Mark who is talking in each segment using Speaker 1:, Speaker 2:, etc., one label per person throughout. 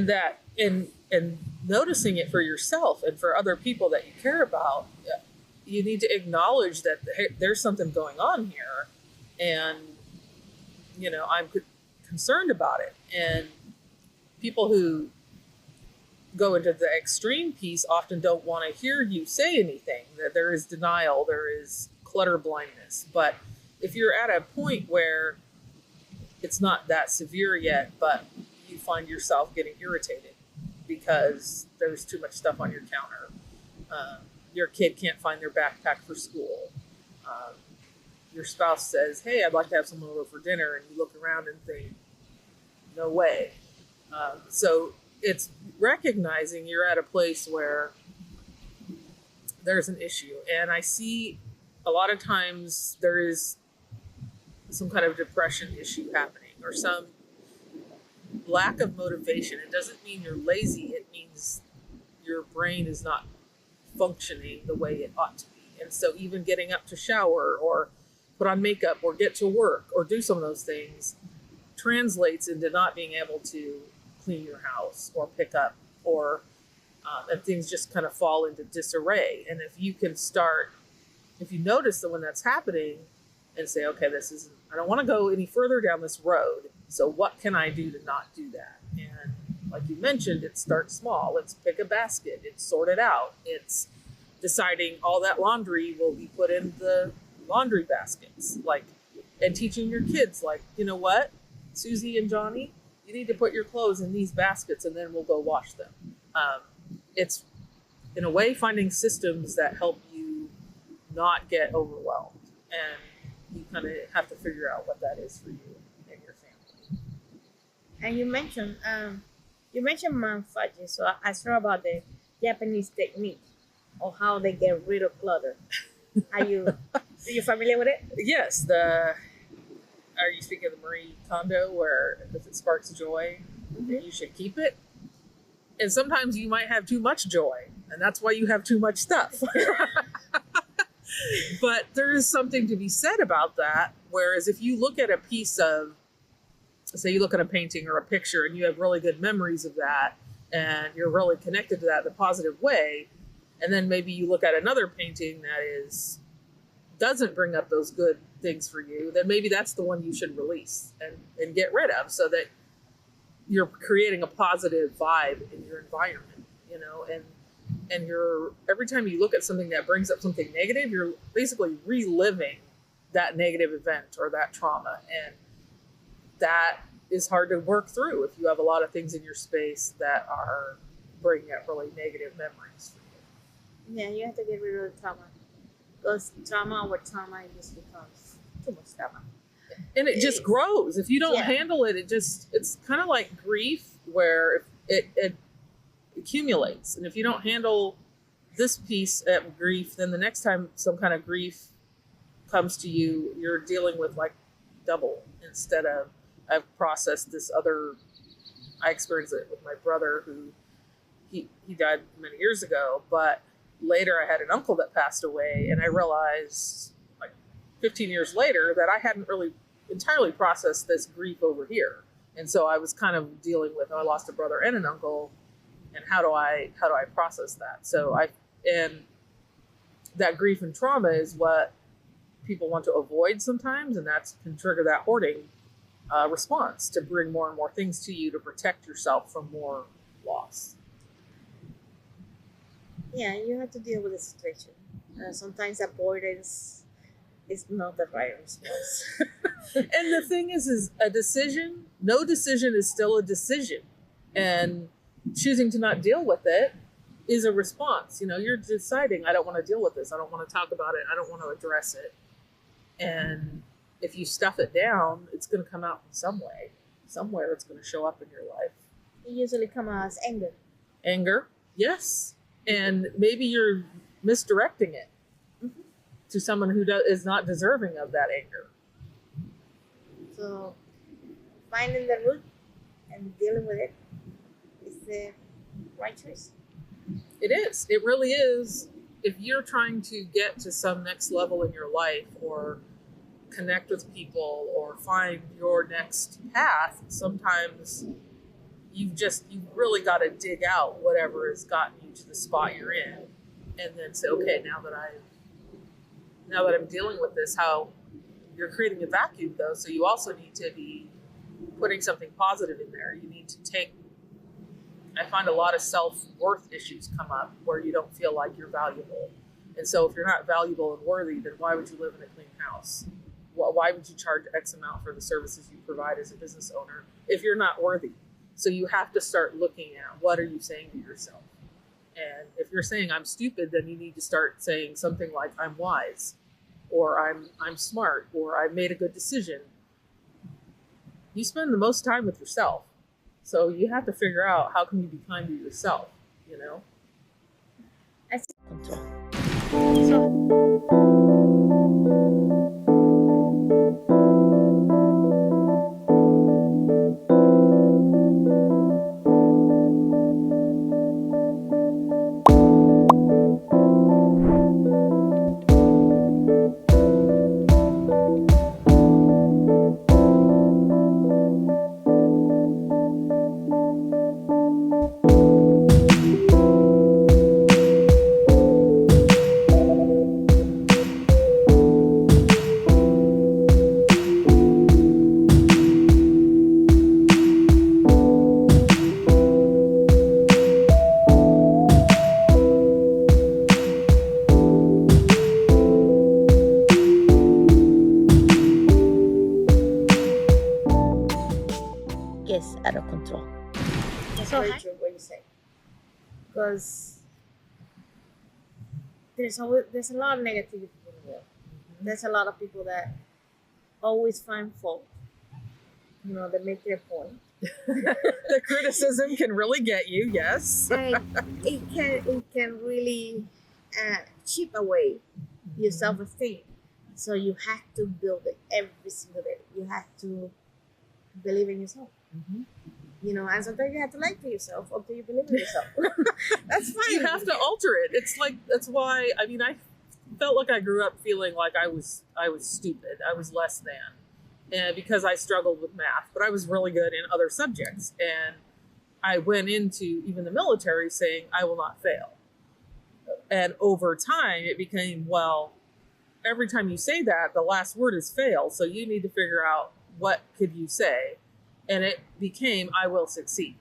Speaker 1: and noticing it for yourself and for other people that you care about, you need to acknowledge that there's something going on here, and I'm concerned about it. And people who go into the extreme piece often don't want to hear you say anything. That there is denial, there is clutter blindness. But if you're at a point where it's not that severe yet, but you find yourself getting irritated because there's too much stuff on your counter, your kid can't find their backpack for school, your spouse says, hey, I'd like to have someone over for dinner, and you look around and think, no way. So it's recognizing you're at a place where there's an issue. And I see a lot of times there is some kind of depression issue happening, or some lack of motivation. It doesn't mean you're lazy. It means your brain is not functioning the way it ought to be. And so even getting up to shower or put on makeup or get to work or do some of those things translates into not being able to clean your house or pick up, or and things just kind of fall into disarray. And if you notice that when that's happening and say, okay, I don't want to go any further down this road, so what can I do to not do that? And like you mentioned, it starts small. It's pick a basket, it's sort it out, it's deciding all that laundry will be put in the laundry baskets, and teaching your kids, you know what, Susie and Johnny, you need to put your clothes in these baskets and then we'll go wash them. It's, in a way, finding systems that help you not get overwhelmed. And you kind of have to figure out what that is for you and your family.
Speaker 2: And you mentioned manfage, so I saw about the Japanese technique of how they get rid of clutter. Are you familiar with it?
Speaker 1: Yes. Are you speaking of the Marie Kondo, where if it sparks joy, you should keep it? And sometimes you might have too much joy, and that's why you have too much stuff. But there is something to be said about that. Whereas if you look at a piece of, say you look at a painting or a picture and you have really good memories of that, and you're really connected to that in a positive way, and then maybe you look at another painting that doesn't bring up those good things for you, then maybe that's the one you should release and get rid of, so that you're creating a positive vibe in your environment, and you're, every time you look at something that brings up something negative, you're basically reliving that negative event or that trauma. And that is hard to work through if you have a lot of things in your space that are bringing up really negative memories for
Speaker 2: you. Yeah, you have to get rid of the trauma. Because trauma over trauma, it just becomes too much trauma.
Speaker 1: And it just grows. If you don't handle it, it's kind of like grief, where it accumulates. And if you don't handle this piece of grief, then the next time some kind of grief comes to you, you're dealing with double, instead of, I've processed this other. I experienced it with my brother, who he died many years ago, but later I had an uncle that passed away, and I realized 15 years later that I hadn't really entirely processed this grief over here. And so I was kind of dealing with, I lost a brother and an uncle, and how do I process that? And that grief and trauma is what people want to avoid sometimes, and that can trigger that hoarding response to bring more and more things to you to protect yourself from more loss.
Speaker 2: Yeah, you have to deal with the situation. Sometimes avoidance is not the right response.
Speaker 1: And the thing is a decision, no decision is still a decision. And choosing to not deal with it is a response. You're deciding, I don't want to deal with this. I don't want to talk about it. I don't want to address it. And if you stuff it down, it's going to come out in some way. Somewhere it's going to show up in your life.
Speaker 2: It usually comes out as anger.
Speaker 1: Anger, yes. And maybe you're misdirecting it to someone who is not deserving of that anger.
Speaker 2: So finding the root and dealing with it is the right choice.
Speaker 1: It is. It really is. If you're trying to get to some next level in your life, or connect with people, or find your next path, sometimes you've really got to dig out whatever has gotten you to the spot you're in, and then say, okay, now that I'm dealing with this, how you're creating a vacuum though. So you also need to be putting something positive in there. You need to take, I find a lot of self-worth issues come up where you don't feel like you're valuable. And so if you're not valuable and worthy, then why would you live in a clean house? Why would you charge X amount for the services you provide as a business owner if you're not worthy? So you have to start looking at, what are you saying to yourself? And if you're saying I'm stupid, then you need to start saying something like I'm wise, or I'm smart, or I made a good decision. You spend the most time with yourself. So you have to figure out, how can you be kind to yourself, you know?
Speaker 2: I see control. So gets out of control. That's very true what you say. Because there's a lot of negativity in the world. There's a lot of people that always find fault. You know, they make their point.
Speaker 1: The criticism can really get you, yes.
Speaker 2: And it can really chip away your self-esteem. So you have to build it every single day. You have to believe in yourself.
Speaker 1: Mm-hmm.
Speaker 2: You know, and sometimes you have to lie to yourself until you believe in yourself. That's fine.
Speaker 1: You have to alter it. It's like, that's why, I mean, I felt like I grew up feeling like I was stupid. I was less than. And because I struggled with math, but I was really good in other subjects. And I went into even the military saying, I will not fail. And over time, it became, well, every time you say that, the last word is fail. So you need to figure out, what could you say? And it became, I will succeed.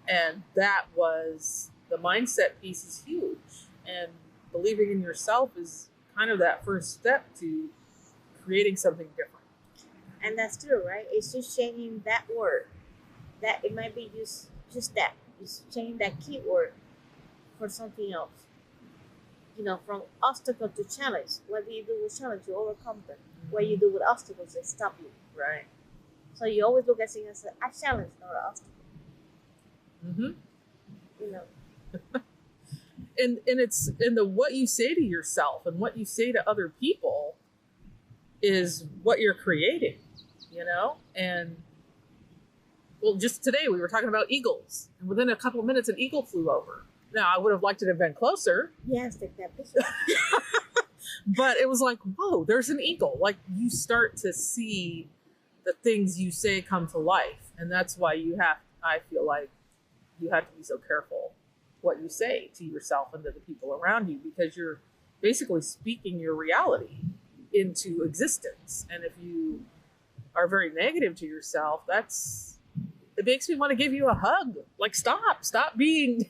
Speaker 1: And that was, the mindset piece is huge. And believing in yourself is kind of that first step to creating something different.
Speaker 2: And that's true, right? It's just changing that word. That it might be just that. Just changing that keyword for something else. You know, from obstacle to challenge. What do you do with challenge? You overcome them. Mm-hmm. What you do with obstacles, they stop you.
Speaker 1: Right.
Speaker 2: So you always look at things as a challenge, not an obstacle.
Speaker 1: Mm-hmm.
Speaker 2: You know.
Speaker 1: and it's in the what you say to yourself and what you say to other people is what you're creating, you know? And well, just today we were talking about eagles, and within a couple of minutes an eagle flew over. Now I would have liked it to have been closer.
Speaker 2: Yes, take that picture.
Speaker 1: But it was like, whoa, there's an eagle. Like, you start to see the things you say come to life. And that's why I feel like you have to be so careful what you say to yourself and to the people around you, because you're basically speaking your reality into existence. And if you are very negative to yourself, it makes me want to give you a hug. Like, stop being,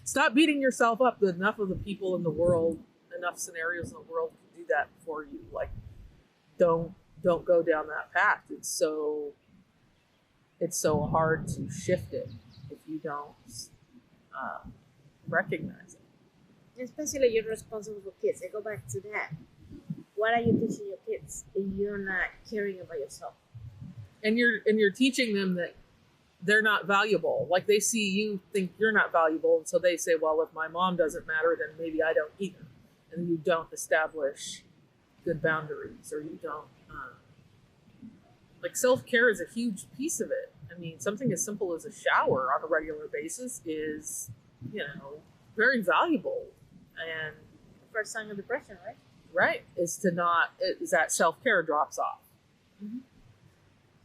Speaker 1: stop beating yourself up. Enough of the people in the world, enough scenarios in the world can do that for you. Like, don't go down that path. It's so hard to shift it if you don't recognize it.
Speaker 2: Especially you're responsible for kids. I go back to that. What are you teaching your kids if you're not caring about yourself?
Speaker 1: And you're teaching them that they're not valuable. Like, they see you think you're not valuable, and so they say, well, if my mom doesn't matter, then maybe I don't either. And you don't establish good boundaries, or you don't. Like, self-care is a huge piece of it. I mean, something as simple as a shower on a regular basis is, very valuable. And
Speaker 2: first sign of depression, right?
Speaker 1: Right. Is that self-care drops off.
Speaker 2: Mm-hmm.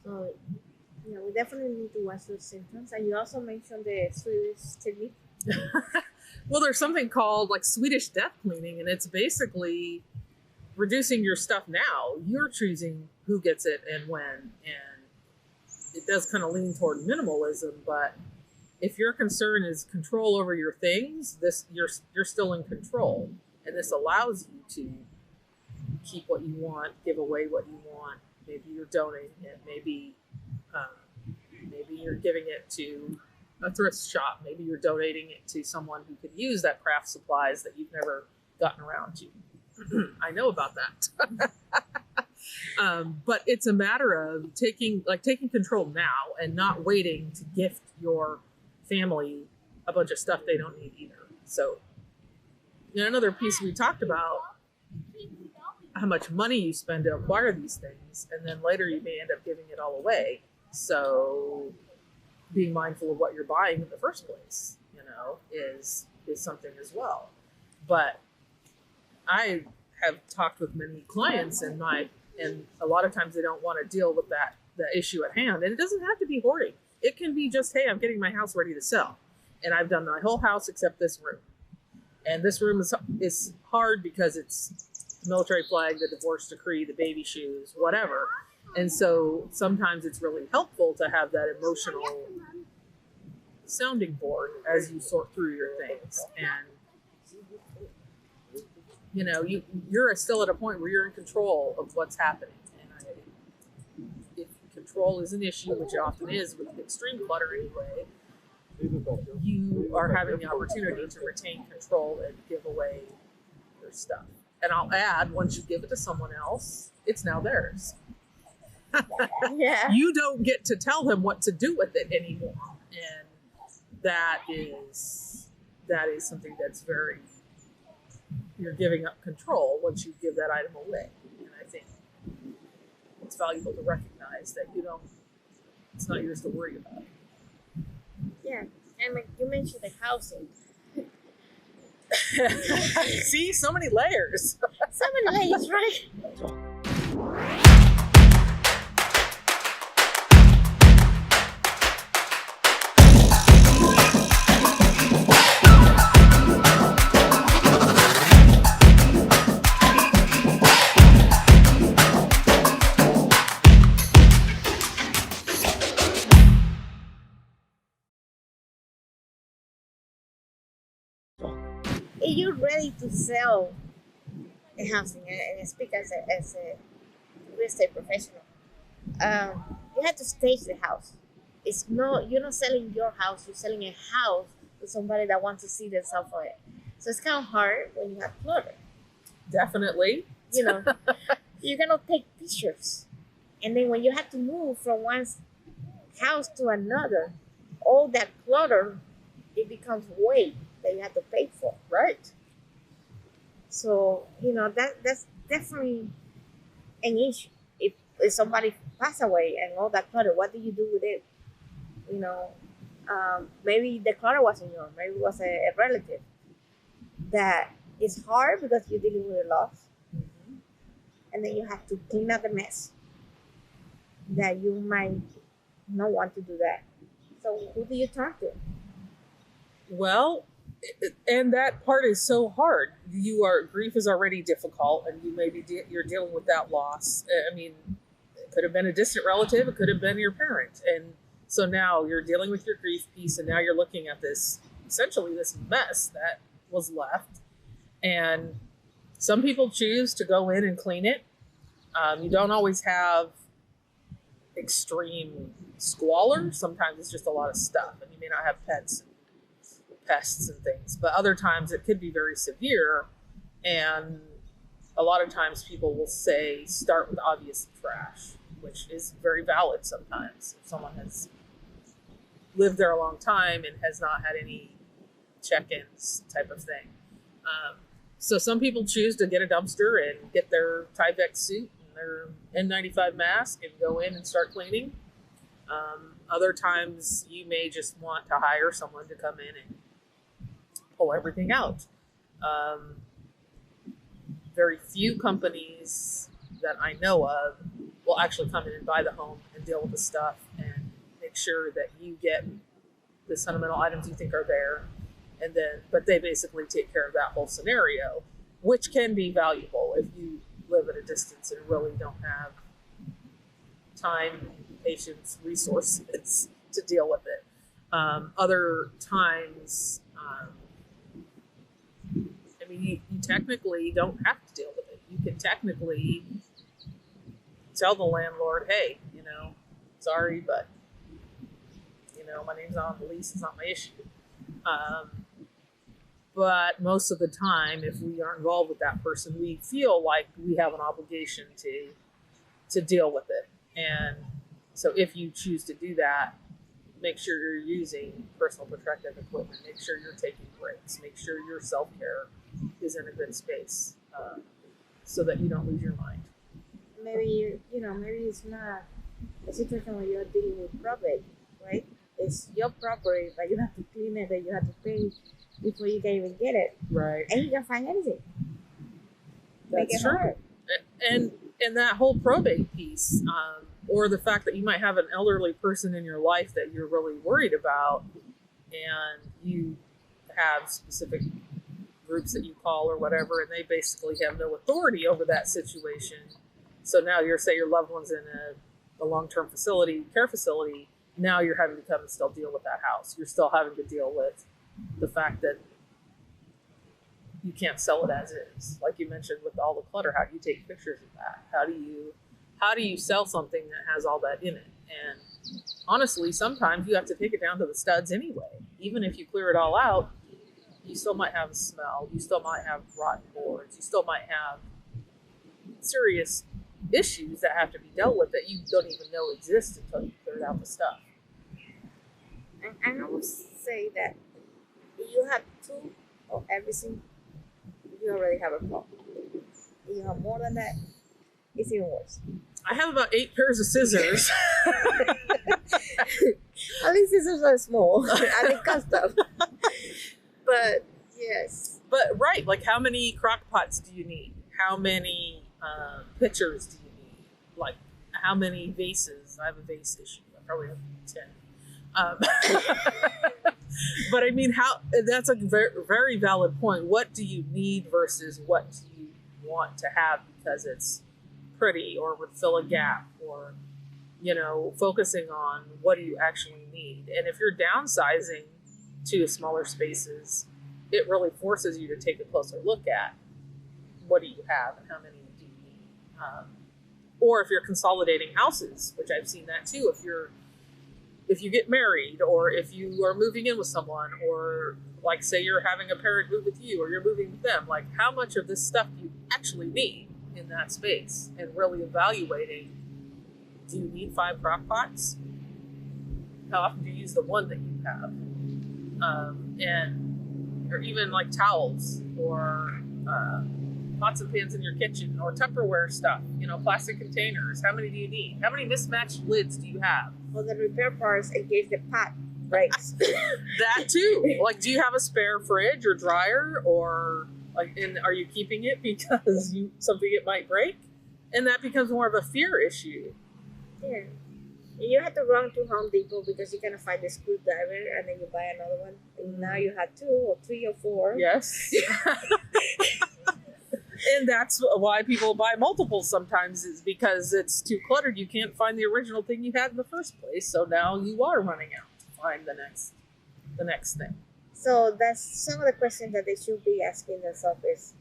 Speaker 2: So Yeah, we definitely need to watch those symptoms. And you also mentioned the Swedish technique.
Speaker 1: Well, there's something called like Swedish death cleaning, and it's basically reducing your stuff now. You're choosing who gets it and when, and it does kind of lean toward minimalism, but if your concern is control over your things, this you're still in control, and this allows you to keep what you want, give away what you want. Maybe you're donating it. Maybe you're giving it to a thrift shop. Maybe you're donating it to someone who could use that craft supplies that you've never gotten around to. I know about that. But it's a matter of taking control now and not waiting to gift your family a bunch of stuff they don't need either. So, another piece we talked about how much money you spend to acquire these things, and then later you may end up giving it all away. So, being mindful of what you're buying in the first place, is something as well. But I have talked with many clients, and a lot of times they don't want to deal with the issue at hand, and it doesn't have to be hoarding. It can be just, hey, I'm getting my house ready to sell, and I've done my whole house except this room, and this room is hard because it's the military flag, the divorce decree, the baby shoes, whatever. And so sometimes it's really helpful to have that emotional sounding board as you sort through your things. And you're still at a point where you're in control of what's happening. And if control is an issue, which it often is with extreme clutter anyway, you are having the opportunity to retain control and give away your stuff. And I'll add, once you give it to someone else, it's now theirs.
Speaker 2: Yeah.
Speaker 1: You don't get to tell them what to do with it anymore. And that is something that's you're giving up control once you give that item away. And I think it's valuable to recognize that it's not yours to worry about.
Speaker 2: Yeah. And like you mentioned the housing.
Speaker 1: See, so many layers.
Speaker 2: So many layers, right? If you're ready to sell a housing, and I speak as a real estate professional, you have to stage the house. You're not selling your house, you're selling a house to somebody that wants to see themselves for it. So it's kind of hard when you have clutter.
Speaker 1: Definitely.
Speaker 2: You cannot take pictures. And then when you have to move from one house to another, all that clutter, it becomes weight that you have to pay for.
Speaker 1: Right.
Speaker 2: So, that's definitely an issue. If somebody pass away and all that clutter, what do you do with it? Maybe the clutter wasn't yours. Maybe it was a relative. That is hard because you're dealing with a loss.
Speaker 1: Mm-hmm.
Speaker 2: And then you have to clean up the mess. That you might not want to do that. So who do you talk to?
Speaker 1: Well, and that part is so hard. Grief is already difficult, and you're dealing with that loss. I mean, it could have been a distant relative, it could have been your parent, and so now you're dealing with your grief piece, and now you're looking at this mess that was left. And some people choose to go in and clean it. You don't always have extreme squalor. Sometimes it's just a lot of stuff, and you may not have pests and things, but other times it could be very severe. And a lot of times people will say start with obvious trash, which is very valid sometimes if someone has lived there a long time and has not had any check-ins type of thing. So some people choose to get a dumpster and get their Tyvek suit and their N95 mask and go in and start cleaning. Other times you may just want to hire someone to come in and pull everything out. Very few companies that I know of will actually come in and buy the home and deal with the stuff and make sure that you get the sentimental items you think are there, and then but they basically take care of that whole scenario, which can be valuable if you live at a distance and really don't have time, patience, resources to deal with it. Other times, I mean, you technically don't have to deal with it. You can technically tell the landlord, hey, sorry, but, my name's not on the lease. It's not my issue. But most of the time, if we are involved with that person, we feel like we have an obligation to deal with it. And so if you choose to do that, make sure you're using personal protective equipment. Make sure you're taking breaks. Make sure your self-care is in a good space, so that you don't lose your mind.
Speaker 2: Maybe maybe it's not a situation where you're dealing with probate, right? It's your property, but you have to clean it, and you have to pay before you can even get it,
Speaker 1: Right.
Speaker 2: and you can find anything. Make
Speaker 1: That's
Speaker 2: it
Speaker 1: true.
Speaker 2: hard.
Speaker 1: And that whole probate piece, or the fact that you might have an elderly person in your life that you're really worried about, and you have specific groups that you call or whatever, and they basically have no authority over that situation. So now say your loved one's in a long-term care facility. Now you're having to come and still deal with that house. You're still having to deal with the fact that you can't sell it as is. Like you mentioned with all the clutter, how do you take pictures of that? How do you sell something that has all that in it? And honestly, sometimes you have to take it down to the studs anyway. Even if you clear it all out, you still might have a smell. You still might have rotten boards. You still might have serious issues that have to be dealt with that you don't even know exist until you cleared out the stuff.
Speaker 2: And I would say that if you have two of everything, you already have a problem. If you have more than that, it's even worse.
Speaker 1: I have about 8 pairs of scissors.
Speaker 2: At least scissors are small. I think custom. But yes.
Speaker 1: But right, like how many crock pots do you need? How many pitchers do you need? Like how many vases? I have a vase issue. I probably have 10. But I mean, that's a very, very valid point. What do you need versus what do you want to have because it's pretty or would fill a gap, or focusing on what do you actually need. And if you're downsizing to smaller spaces, it really forces you to take a closer look at what do you have and how many do you need. Or if you're consolidating houses, which I've seen that too. If you get married, or if you are moving in with someone, or like say you're having a parent move with you, or you're moving with them, like how much of this stuff do you actually need in that space, and really evaluating, do you need 5 crock pots? How often do you use the one that you have? Or even like towels, or pots and pans in your kitchen, or Tupperware stuff, plastic containers. How many do you need? How many mismatched lids do you have?
Speaker 2: For the repair parts in case the pot breaks.
Speaker 1: That too. Like, do you have a spare fridge or dryer, or and are you keeping it because something it might break? And that becomes more of a fear issue.
Speaker 2: Yeah. You have to run to Home Depot because you cannot find the screwdriver, and then you buy another one. And now you have 2 or 3 or 4.
Speaker 1: Yes. And that's why people buy multiples sometimes, is because it's too cluttered. You can't find the original thing you had in the first place. So now you are running out to find the next thing.
Speaker 2: So that's some of the questions that they should be asking themselves is,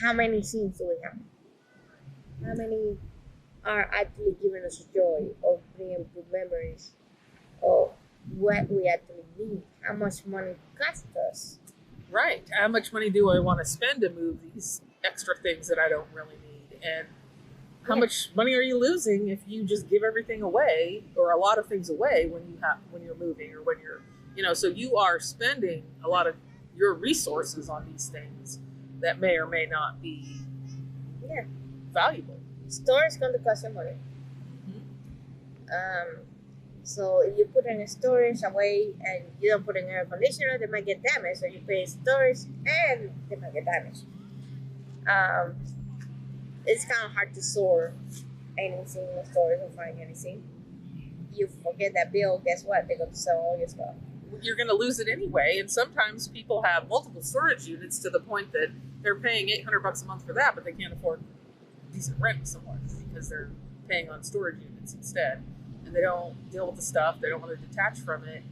Speaker 2: how many scenes do we have? How many are actually giving us joy, or bringing good memories, of what we actually need? How much money it costs us?
Speaker 1: Right. How much money do I want to spend to move these extra things that I don't really need? And how much money are you losing if you just give everything away, or a lot of things away, when you're moving, or when you're, so you are spending a lot of your resources on these things that may or may not be valuable.
Speaker 2: Storage is going to cost you money.
Speaker 1: Mm-hmm.
Speaker 2: So if you put in storage away and you don't put in air conditioner, they might get damaged. So you pay storage and they might get damaged. It's kind of hard to store anything in storage or find anything. you forget that bill, guess what? They're going to sell all your stuff.
Speaker 1: You're going to lose it anyway. And sometimes people have multiple storage units to the point that they're paying $800 a month for that, but they can't afford decent rent somewhere because they're paying on storage units instead. And they don't deal with the stuff. They don't want to detach from it.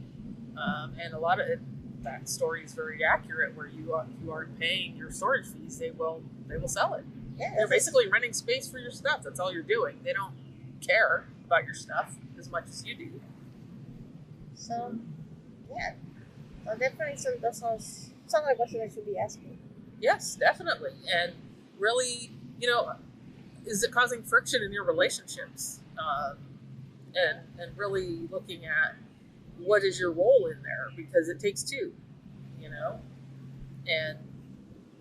Speaker 1: And a lot of it, that story is very accurate. Where you aren't paying your storage fees, they will sell it.
Speaker 2: Yeah,
Speaker 1: They're basically renting space for your stuff. That's all you're doing. They don't care about your stuff as much as you do.
Speaker 2: So, yeah. Well, definitely, so that sounds like a question I should be asking.
Speaker 1: Yes, definitely. And really, is it causing friction in your relationships? And really looking at what is your role in there, because it takes two, and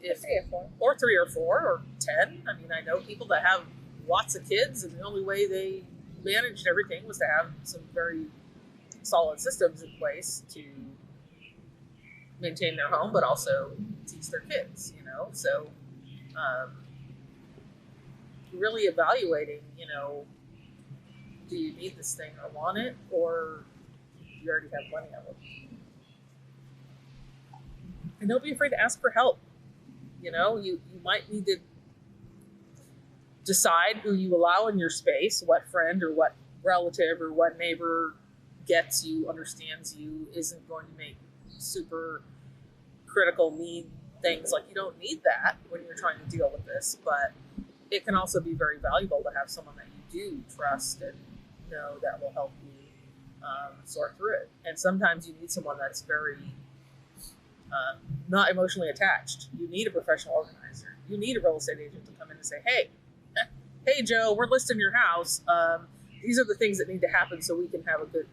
Speaker 1: if
Speaker 2: 3 or 4,
Speaker 1: or 3 or 4 or 10. I mean, I know people that have lots of kids, and the only way they managed everything was to have some very solid systems in place to maintain their home, but also teach their kids. So really evaluating, do you need this thing or want it, or you already have plenty of it? And don't be afraid to ask for help. You might need to decide who you allow in your space, what friend or what relative or what neighbor gets you, understands you, isn't going to make super critical need things. Like, you don't need that when you're trying to deal with this, but it can also be very valuable to have someone that you do trust and know that will help you sort through it. And sometimes you need someone that's very not emotionally attached. You need a professional organizer. You need a real estate agent to come in and say, hey Joe, we're listing your house. These are the things that need to happen so we can have a good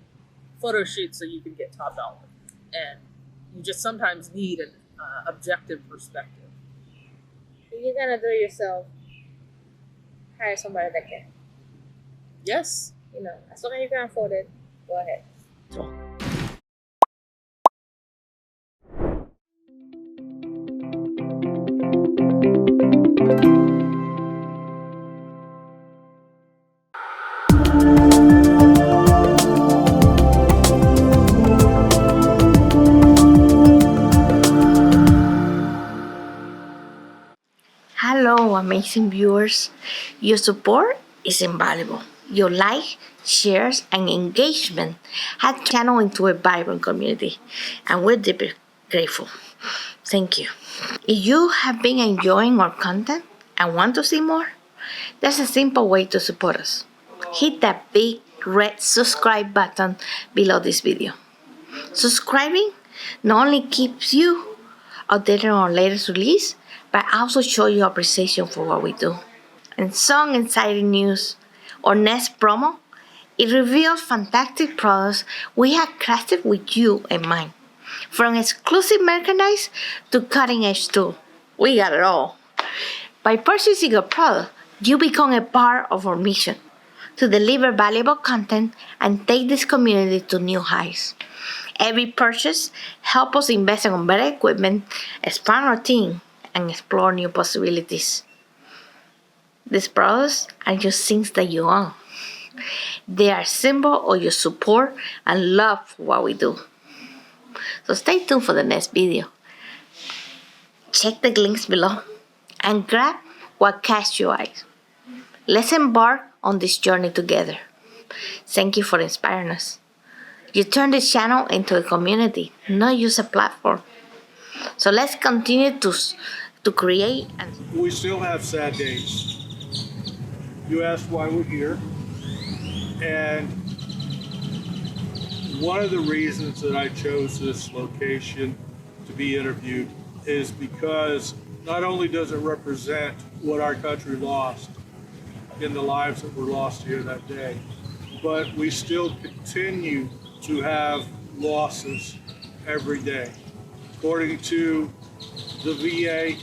Speaker 1: photo shoot so you can get top dollar. And you just sometimes need an objective perspective.
Speaker 2: If you're going to do it yourself, hire somebody that can.
Speaker 1: Yes.
Speaker 2: As long as you can afford it, go ahead. Hello, amazing viewers. Your support is invaluable. Your like, shares, and engagement have turned the channel into a vibrant community, and we're deeply grateful. Thank you. If you have been enjoying our content and want to see more, there's a simple way to support us. Hit that big red subscribe button below this video. Subscribing not only keeps you updated on our latest release, but also show your appreciation for what we do. And some exciting news, our next promo, it reveals fantastic products we have crafted with you in mind. From exclusive merchandise to cutting-edge tools, we got it all. By purchasing a product, you become a part of our mission to deliver valuable content and take this community to new heights. Every purchase helps us invest in better equipment, expand our team, and explore new possibilities. These products are just things that you own. They are a symbol of your support and love for what we do. So stay tuned for the next video. Check the links below and grab what catches your eyes. Let's embark on this journey together. Thank you for inspiring us. You turn this channel into a community, not just a platform. So let's continue to create.
Speaker 3: We still have sad days. You asked why we're here, and one of the reasons that I chose this location to be interviewed is because not only does it represent what our country lost in the lives that were lost here that day, but we still continue to have losses every day. According to the VA,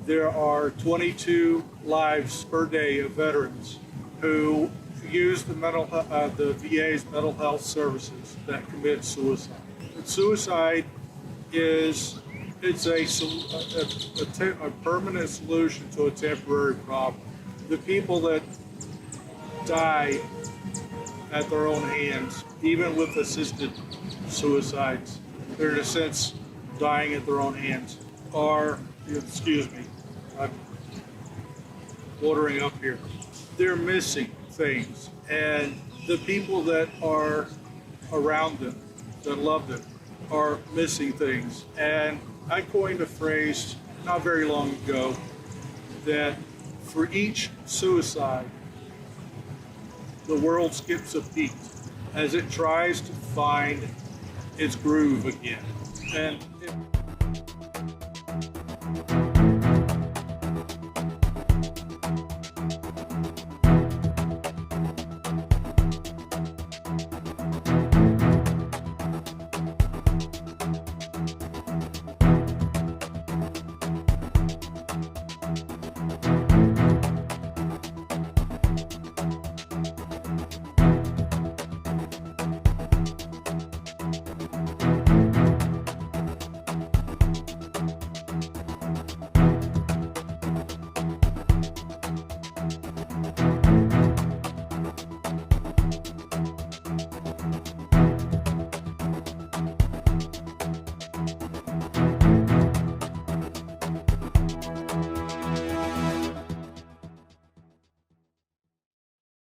Speaker 3: there are 22 lives per day of veterans who use the VA's mental health services that commit suicide. And suicide is a permanent solution to a temporary problem. The people that die at their own hands, even with assisted suicides. They're in a sense dying at their own hands. Or, excuse me, I'm watering up here. They're missing things, and the people that are around them, that love them, are missing things. And I coined a phrase not very long ago that for each suicide, the world skips a beat as it tries to find its groove again. And